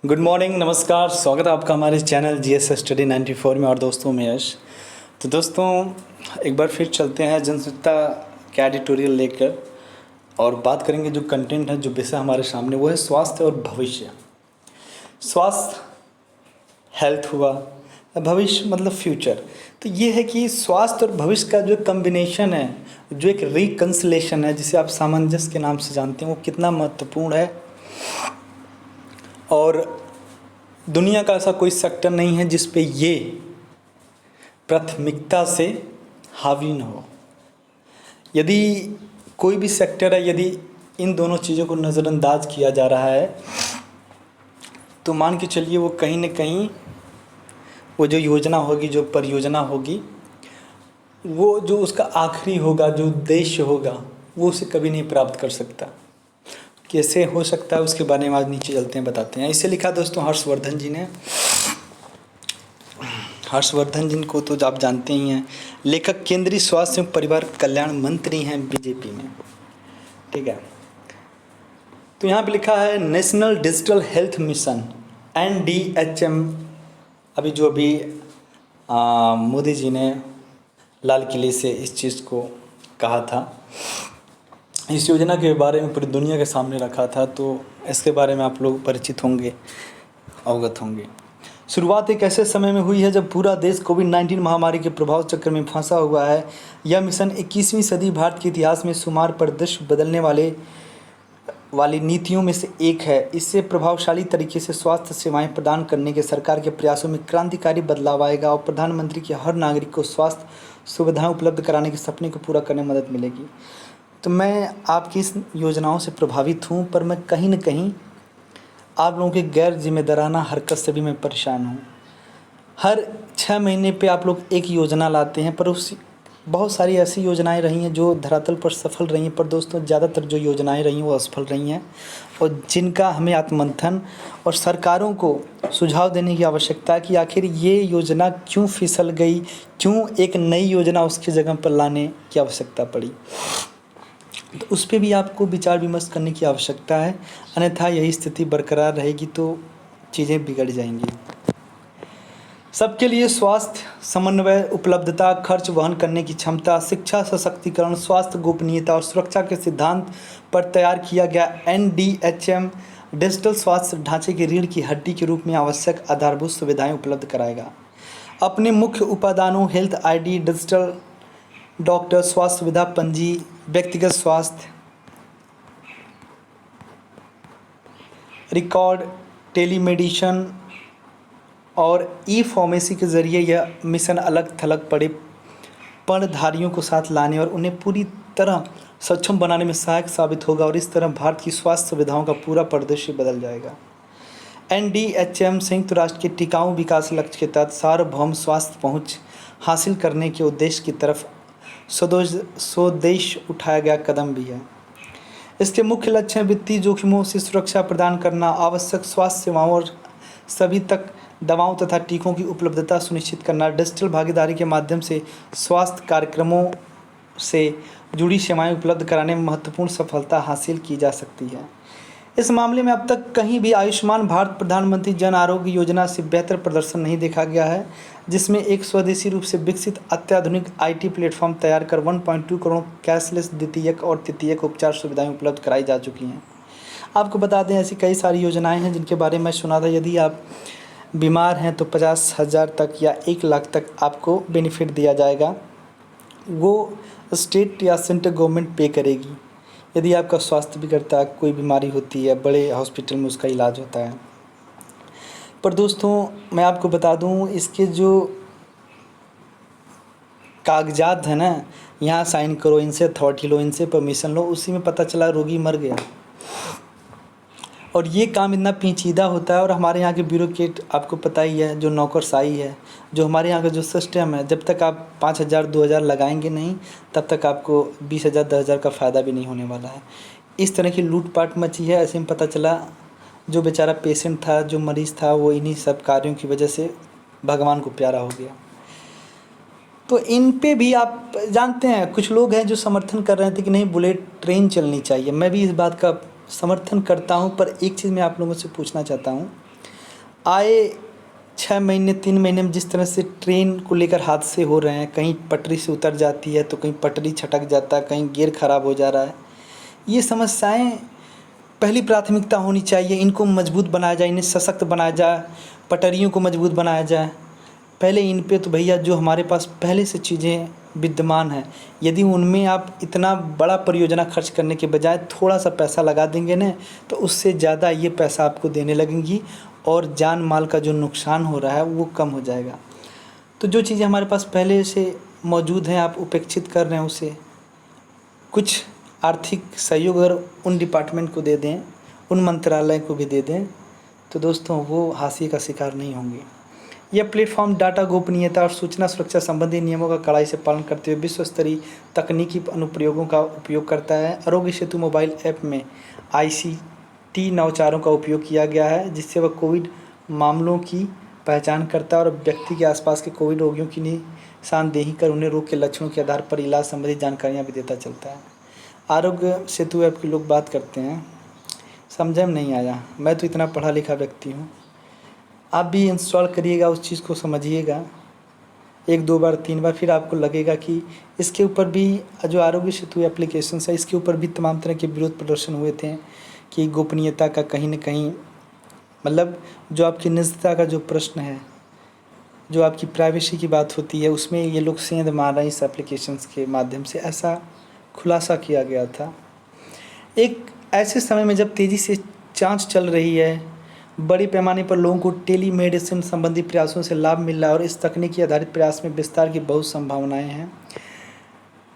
Good morning, नमस्कार। स्वागत है आपका हमारे चैनल जीएस स्टडी 94 में। और दोस्तों मैं यश। तो दोस्तों एक बार फिर चलते हैं जनसत्ता का एडिटोरियल लेकर और बात करेंगे। जो कंटेंट है, जो विषय हमारे सामने, वो है स्वास्थ्य और भविष्य। स्वास्थ्य हेल्थ हुआ, भविष्य मतलब फ्यूचर। तो ये है कि स्वास्थ्य और भविष्य का जो कम्बिनेशन है, जो एक रिकन्सिलेशन है, जिसे आप सामंजस्य के नाम से जानते हैं, वो कितना महत्वपूर्ण है। और दुनिया का ऐसा कोई सेक्टर नहीं है जिस पे ये प्राथमिकता से हावी न हो। यदि कोई भी सेक्टर है, यदि इन दोनों चीज़ों को नज़रअंदाज किया जा रहा है, तो मान के चलिए वो कहीं न कहीं वो जो योजना होगी, जो परियोजना होगी, वो जो उसका आखिरी होगा, जो उद्देश्य होगा, वो उसे कभी नहीं प्राप्त कर सकता। कैसे हो सकता है, उसके बारे में आज नीचे चलते हैं, बताते हैं। इसे लिखा दोस्तों हर्षवर्धन जी ने। हर्षवर्धन जी को तो आप जानते ही हैं, लेखक केंद्रीय स्वास्थ्य एवं परिवार कल्याण मंत्री हैं बीजेपी में, ठीक है। तो यहाँ पे लिखा है national digital health mission NDHM। अभी मोदी जी ने लाल किले से इस चीज़ को कहा था, इस योजना के बारे में पूरी दुनिया के सामने रखा था, तो इसके बारे में आप लोग परिचित होंगे, अवगत होंगे। शुरुआत एक ऐसे समय में हुई है जब पूरा देश कोविड-19 महामारी के प्रभाव चक्र में फंसा हुआ है। यह मिशन 21वीं सदी भारत के इतिहास में शुमार परिदृश्य बदलने वाली नीतियों में से एक है। इससे प्रभावशाली तरीके से स्वास्थ्य सेवाएं प्रदान करने के सरकार के प्रयासों में क्रांतिकारी बदलाव आएगा और प्रधानमंत्री के हर नागरिक को स्वास्थ्य सुविधाएं उपलब्ध कराने के सपने को पूरा करने में मदद मिलेगी। तो मैं आपकी इस योजनाओं से प्रभावित हूँ, पर मैं कहीं न कहीं आप लोगों के गैर जिम्मेदाराना हरकत से भी मैं परेशान हूँ। हर 6 महीने पे आप लोग एक योजना लाते हैं, पर उस बहुत सारी ऐसी योजनाएं रही हैं जो धरातल पर सफल रही हैं, पर दोस्तों ज़्यादातर जो योजनाएं रही हैं वो असफल रही हैं, और जिनका हमें आत्ममंथन और सरकारों को सुझाव देने की आवश्यकता है कि आखिर ये योजना क्यों फिसल गई, क्यों एक नई योजना उसकी जगह पर लाने की आवश्यकता पड़ी। तो उस पर भी आपको विचार विमर्श करने की आवश्यकता है, अन्यथा यही स्थिति बरकरार रहेगी तो चीज़ें बिगड़ जाएंगी। सबके लिए स्वास्थ्य समन्वय, उपलब्धता, खर्च वहन करने की क्षमता, शिक्षा सशक्तिकरण, स्वास्थ्य गोपनीयता और सुरक्षा के सिद्धांत पर तैयार किया गया NDHM डिजिटल स्वास्थ्य ढांचे के रीढ़ की हड्डी के रूप में आवश्यक आधारभूत सुविधाएं उपलब्ध कराएगा। अपने मुख्य उपादानों हेल्थ ID, डिजिटल डॉक्टर, स्वास्थ्य सुविधा पंजी, व्यक्तिगत स्वास्थ्य रिकॉर्ड, टेलीमेडिसन और ई-फार्मेसी के ज़रिए यह मिशन अलग थलग पड़े पर्णधारियों को साथ लाने और उन्हें पूरी तरह सक्षम बनाने में सहायक साबित होगा, और इस तरह भारत की स्वास्थ्य सुविधाओं का पूरा परिदृश्य बदल जाएगा। NDHM संयुक्त राष्ट्र के टिकाऊ विकास लक्ष्य के तहत सार्वभौम स्वास्थ्य पहुँच हासिल करने के उद्देश्य की तरफ स्वदेश उठाया गया कदम भी है। इसके मुख्य लक्ष्य वित्तीय जोखिमों से सुरक्षा प्रदान करना, आवश्यक स्वास्थ्य सेवाओं और सभी तक दवाओं तथा टीकों की उपलब्धता सुनिश्चित करना, डिजिटल भागीदारी के माध्यम से स्वास्थ्य कार्यक्रमों से जुड़ी सेवाएं उपलब्ध कराने में महत्वपूर्ण सफलता हासिल की जा सकती है। इस मामले में अब तक कहीं भी आयुष्मान भारत प्रधानमंत्री जन आरोग्य योजना से बेहतर प्रदर्शन नहीं देखा गया है, जिसमें एक स्वदेशी रूप से विकसित अत्याधुनिक IT प्लेटफॉर्म तैयार कर 1.2 करोड़ कैशलेस द्वितीयक और तृतीयक उपचार सुविधाएं उपलब्ध कराई जा चुकी हैं। आपको बता दें, ऐसी कई सारी योजनाएं हैं जिनके बारे में सुना था। यदि आप बीमार हैं तो 50,000 तक या 1 लाख तक आपको बेनिफिट दिया जाएगा, वो स्टेट या सेंट्रल गवर्नमेंट पे करेगी। यदि आपका स्वास्थ्य बिगड़ता है, कोई बीमारी होती है, बड़े हॉस्पिटल में उसका इलाज होता है। पर दोस्तों मैं आपको बता दूं, इसके जो कागजात हैं ना, यहाँ साइन करो, इनसे अथॉरिटी लो, इनसे परमिशन लो, उसी में पता चला रोगी मर गया। और ये काम इतना पेचीदा होता है, और हमारे यहाँ के ब्यूरोक्रेट आपको पता ही है, जो नौकरशाही है, जो हमारे यहाँ का जो सिस्टम है, जब तक आप 5,000 2,000 लगाएंगे नहीं, तब तक आपको 20,000 10,000 का फ़ायदा भी नहीं होने वाला है। इस तरह की लूटपाट मची है। ऐसे में पता चला जो बेचारा पेशेंट था, जो मरीज़ था, वो इन्हीं सब कार्यों की वजह से भगवान को प्यारा हो गया। तो इन पे भी आप जानते हैं, कुछ लोग हैं जो समर्थन कर रहे थे कि नहीं, बुलेट ट्रेन चलनी चाहिए। मैं भी इस बात का समर्थन करता हूं, पर एक चीज़ मैं आप लोगों से पूछना चाहता हूं आए 6 महीने 3 महीने में जिस तरह से ट्रेन को लेकर हादसे हो रहे हैं, कहीं पटरी से उतर जाती है तो कहीं पटरी छटक जाता है, कहीं गियर खराब हो जा रहा है। ये समस्याएं पहली प्राथमिकता होनी चाहिए, इनको मजबूत बनाया जाए, इन्हें सशक्त बनाया जाए, पटरियों को मजबूत बनाया जाए। पहले इन पे तो भैया जो हमारे पास पहले से चीज़ें विद्यमान हैं, यदि उनमें आप इतना बड़ा परियोजना खर्च करने के बजाय थोड़ा सा पैसा लगा देंगे ना, तो उससे ज़्यादा ये पैसा आपको देने लगेंगी और जान माल का जो नुकसान हो रहा है वो कम हो जाएगा। तो जो चीज़ें हमारे पास पहले से मौजूद हैं, आप उपेक्षित कर रहे हैं उसे। कुछ आर्थिक सहयोग अगर उन डिपार्टमेंट को दे दें, उन मंत्रालय को भी दे दें, तो दोस्तों वो हाशिए का शिकार नहीं होंगे। यह प्लेटफॉर्म डाटा गोपनीयता और सूचना सुरक्षा संबंधी नियमों का कड़ाई से पालन करते हुए विश्व स्तरीय तकनीकी अनुप्रयोगों का उपयोग करता है। आरोग्य सेतु मोबाइल ऐप में ICT नवाचारों का उपयोग किया गया है, जिससे वह कोविड मामलों की पहचान करता है और व्यक्ति के आसपास के कोविड रोगियों की निशानदेही कर उन्हें रोग के लक्षणों के आधार पर इलाज संबंधी जानकारियाँ भी देता चलता है। आरोग्य सेतु ऐप के लोग बात करते हैं, समझ में नहीं आया, मैं तो इतना पढ़ा लिखा व्यक्ति हूँ। आप भी इंस्टॉल करिएगा, उस चीज़ को समझिएगा 1-2 बार 3 बार, फिर आपको लगेगा कि इसके ऊपर भी जो आरोग्य सेतु एप्लीकेशन है, इसके ऊपर भी तमाम तरह के विरोध प्रदर्शन हुए थे कि गोपनीयता का कहीं न कहीं, मतलब जो आपकी निजता का जो प्रश्न है, जो आपकी प्राइवेसी की बात होती है, उसमें ये लोग सेंध मार रहे हैं इस एप्लीकेशंस के माध्यम से, ऐसा खुलासा किया गया था। एक ऐसे समय में जब तेज़ी से जांच चल रही है, बड़े पैमाने पर लोगों को टेलीमेडिसिन संबंधी प्रयासों से लाभ मिल रहा है और इस तकनीकी आधारित प्रयास में विस्तार की बहुत संभावनाएं हैं।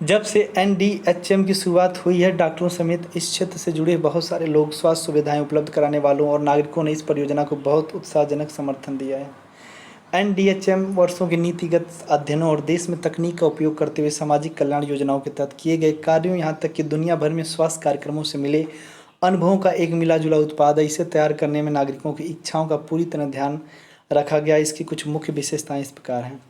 जब से NDHM की शुरुआत हुई है, डॉक्टरों समेत इस क्षेत्र से जुड़े बहुत सारे लोग, स्वास्थ्य सुविधाएं उपलब्ध कराने वालों और नागरिकों ने इस परियोजना को बहुत उत्साहजनक समर्थन दिया है। NDHM वर्षों के नीतिगत अध्ययनों और देश में तकनीक का उपयोग करते हुए सामाजिक कल्याण योजनाओं के तहत किए गए कार्यों, यहाँ तक कि दुनिया भर में स्वास्थ्य कार्यक्रमों से मिले अनुभवों का एक मिला जुला उत्पाद है। इसे तैयार करने में नागरिकों की इच्छाओं का पूरी तरह ध्यान रखा गया। इसकी कुछ मुख्य विशेषताएं इस प्रकार हैं।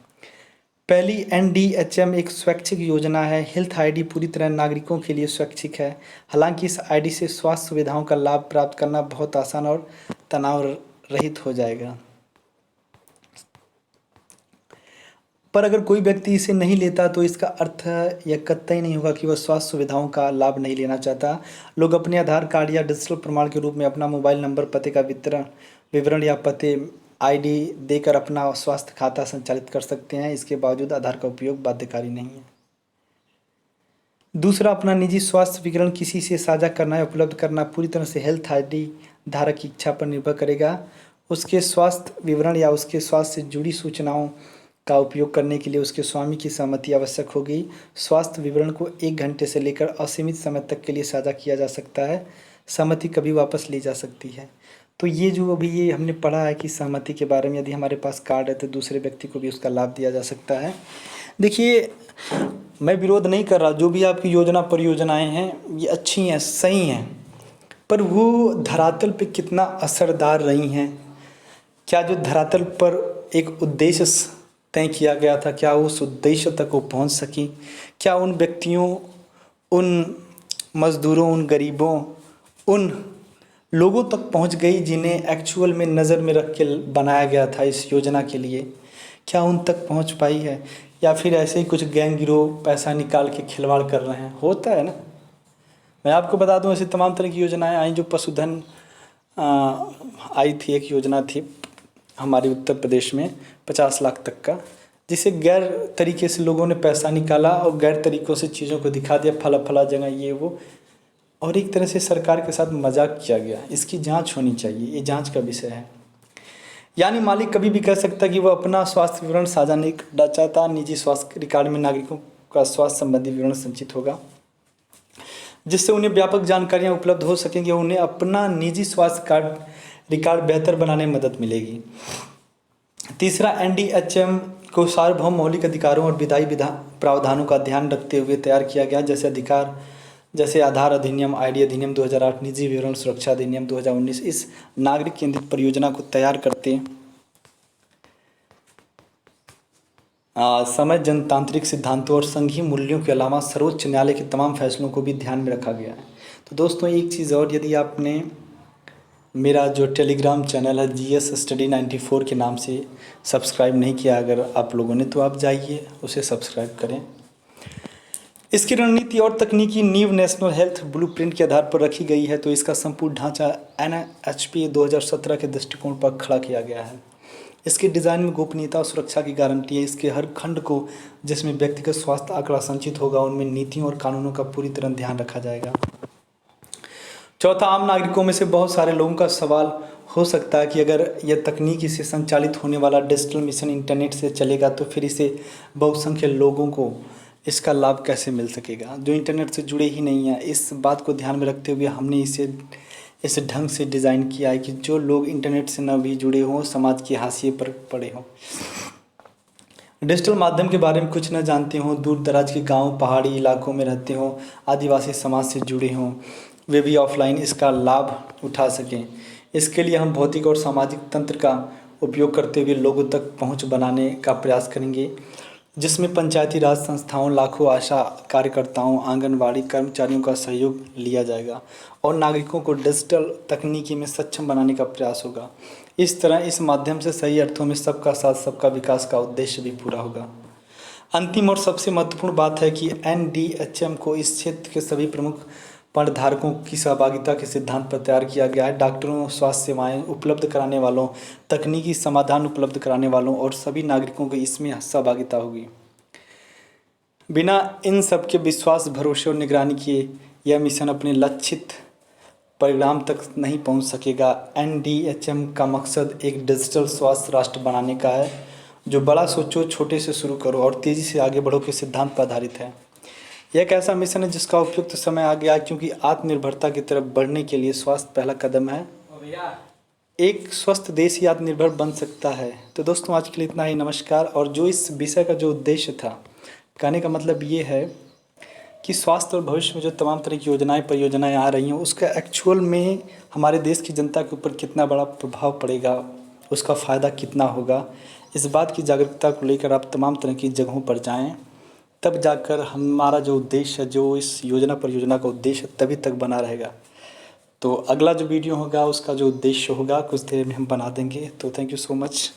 पहली, NDHM एक स्वैच्छिक योजना है। हेल्थ ID पूरी तरह नागरिकों के लिए स्वैच्छिक है। हालांकि इस ID से स्वास्थ्य सुविधाओं का लाभ प्राप्त करना बहुत आसान और तनाव रहित हो जाएगा। पर अगर कोई व्यक्ति इसे नहीं लेता तो इसका अर्थ यह कतई नहीं होगा कि वह स्वास्थ्य सुविधाओं का लाभ नहीं लेना चाहता। लोग अपने आधार कार्ड या डिजिटल प्रमाण के रूप में अपना मोबाइल नंबर, पते का विवरण या पते ID देकर अपना स्वास्थ्य खाता संचालित कर सकते हैं। इसके बावजूद आधार का उपयोग बाध्यकारी नहीं है। दूसरा, अपना निजी स्वास्थ्य विवरण किसी से साझा करना या उपलब्ध करना पूरी तरह से हेल्थ ID धारक की इच्छा पर निर्भर करेगा। उसके स्वास्थ्य विवरण या उसके स्वास्थ्य से जुड़ी सूचनाओं का उपयोग करने के लिए उसके स्वामी की सहमति आवश्यक होगी। स्वास्थ्य विवरण को 1 घंटे से लेकर असीमित समय तक के लिए साझा किया जा सकता है। सहमति कभी वापस ली जा सकती है। तो ये जो अभी ये हमने पढ़ा है कि सहमति के बारे में, यदि हमारे पास कार्ड है तो दूसरे व्यक्ति को भी उसका लाभ दिया जा सकता है। देखिए, मैं विरोध नहीं कर रहा, जो भी आपकी योजना परियोजनाएं हैं ये अच्छी हैं, सही हैं, पर वो धरातल पे कितना असरदार रही हैं? क्या जो धरातल पर एक उद्देश्य तय किया गया था, क्या उस उद्देश्य तक वो पहुंच सकी? क्या उन व्यक्तियों, उन मज़दूरों, उन गरीबों, उन लोगों तक पहुंच गई जिन्हें एक्चुअल में नज़र में रख के बनाया गया था इस योजना के लिए? क्या उन तक पहुंच पाई है, या फिर ऐसे ही कुछ गैंग गिरोह पैसा निकाल के खिलवाड़ कर रहे हैं? होता है ना। मैं आपको बता दूं, ऐसी तमाम तरह की योजनाएं आई। जो पशुधन आई थी, एक योजना थी हमारे उत्तर प्रदेश में 50 लाख तक का, जिसे गैर तरीके से लोगों ने पैसा निकाला और गैर तरीक़ों से चीज़ों को दिखा दिया, फला जगह ये वो, और एक तरह से सरकार के साथ मजाक किया गया। इसकी जांच होनी चाहिए, ये जांच का विषय है। यानी मालिक कभी भी कह सकता कि वह अपना स्वास्थ्य विवरण साझा नहीं करना चाहता। निजी स्वास्थ्य रिकॉर्ड में नागरिकों का स्वास्थ्य संबंधी विवरण संचित होगा, जिससे उन्हें व्यापक जानकारियाँ उपलब्ध हो सकेंगी और उन्हें अपना निजी स्वास्थ्य रिकॉर्ड बेहतर बनाने में मदद मिलेगी। तीसरा, NDHM को सार्वभौम मौलिक अधिकारों और विधायी प्रावधानों का ध्यान रखते हुए तैयार किया गया, जैसे आधार अधिनियम, ID अधिनियम 2008, निजी विवरण सुरक्षा अधिनियम 2019। इस नागरिक केंद्रित परियोजना को तैयार करते समय जनतांत्रिक सिद्धांतों और संघीय मूल्यों के अलावा सर्वोच्च न्यायालय के तमाम फैसलों को भी ध्यान में रखा गया है। तो दोस्तों, एक चीज़ और, यदि आपने मेरा जो टेलीग्राम चैनल है GS स्टडी 94 के नाम से सब्सक्राइब नहीं किया अगर आप लोगों ने, तो आप जाइए उसे सब्सक्राइब करें। इसकी रणनीति और तकनीकी नींव नेशनल हेल्थ ब्लूप्रिंट के आधार पर रखी गई है, तो इसका संपूर्ण ढांचा NHP 2017 के दृष्टिकोण पर खड़ा किया गया है। इसके डिज़ाइन में गोपनीयता और सुरक्षा की गारंटी है। इसके हर खंड को जिसमें व्यक्तिगत स्वास्थ्य आंकड़ा संचित होगा उनमें नीतियों और कानूनों का पूरी तरह ध्यान रखा जाएगा। चौथा, आम नागरिकों में से बहुत सारे लोगों का सवाल हो सकता है कि अगर यह तकनीकी से संचालित होने वाला डिजिटल मिशन इंटरनेट से चलेगा तो फिर इसे बहुसंख्यक लोगों को इसका लाभ कैसे मिल सकेगा जो इंटरनेट से जुड़े ही नहीं हैं। इस बात को ध्यान में रखते हुए हमने इसे इस ढंग से डिज़ाइन किया है कि जो लोग इंटरनेट से न भी जुड़े हों, समाज के हाशिए पर पड़े हों, डिजिटल माध्यम के बारे में कुछ न जानते हों, दूर दराज के गांव पहाड़ी इलाकों में रहते हों, आदिवासी समाज से जुड़े हों, वे भी ऑफलाइन इसका लाभ उठा सकें। इसके लिए हम भौतिक और सामाजिक तंत्र का उपयोग करते हुए लोगों तक पहुंच बनाने का प्रयास करेंगे, जिसमें पंचायती राज संस्थाओं, लाखों आशा कार्यकर्ताओं, आंगनवाड़ी कर्मचारियों का सहयोग लिया जाएगा और नागरिकों को डिजिटल तकनीकी में सक्षम बनाने का प्रयास होगा। इस तरह इस माध्यम से सही अर्थों में सबका साथ सबका विकास का उद्देश्य भी पूरा होगा। अंतिम और सबसे महत्वपूर्ण बात है कि NDHM को इस क्षेत्र के सभी प्रमुख फंडधारकों की सहभागिता के सिद्धांत पर तैयार किया गया है। डॉक्टरों, स्वास्थ्य सेवाएं उपलब्ध कराने वालों, तकनीकी समाधान उपलब्ध कराने वालों और सभी नागरिकों की इसमें सहभागिता होगी। बिना इन सब के विश्वास, भरोसे और निगरानी किए यह मिशन अपने लक्षित परिणाम तक नहीं पहुंच सकेगा। NDHM का मकसद एक डिजिटल स्वास्थ्य राष्ट्र बनाने का है, जो बड़ा सोचो, छोटे से शुरू करो और तेज़ी से आगे बढ़ो के सिद्धांत पर आधारित है। यह एक ऐसा मिशन है जिसका उपयुक्त समय आ गया, क्योंकि आत्मनिर्भरता की तरफ बढ़ने के लिए स्वास्थ्य पहला कदम है। एक स्वस्थ देश ही आत्मनिर्भर बन सकता है। तो दोस्तों, आज के लिए इतना ही। नमस्कार। और जो इस विषय का जो उद्देश्य था, कहने का मतलब ये है कि स्वास्थ्य और भविष्य में जो तमाम तरह की परियोजनाएं आ रही हैं, उसका एक्चुअल में हमारे देश की जनता के ऊपर कितना बड़ा प्रभाव पड़ेगा, उसका फ़ायदा कितना होगा, इस बात की जागरूकता को लेकर आप तमाम तरह की जगहों पर जाएं। तब जाकर हमारा जो उद्देश्य है, जो इस परियोजना का उद्देश्य तभी तक बना रहेगा। तो अगला जो वीडियो होगा उसका जो उद्देश्य होगा कुछ देर में हम बना देंगे। तो थैंक यू सो मच।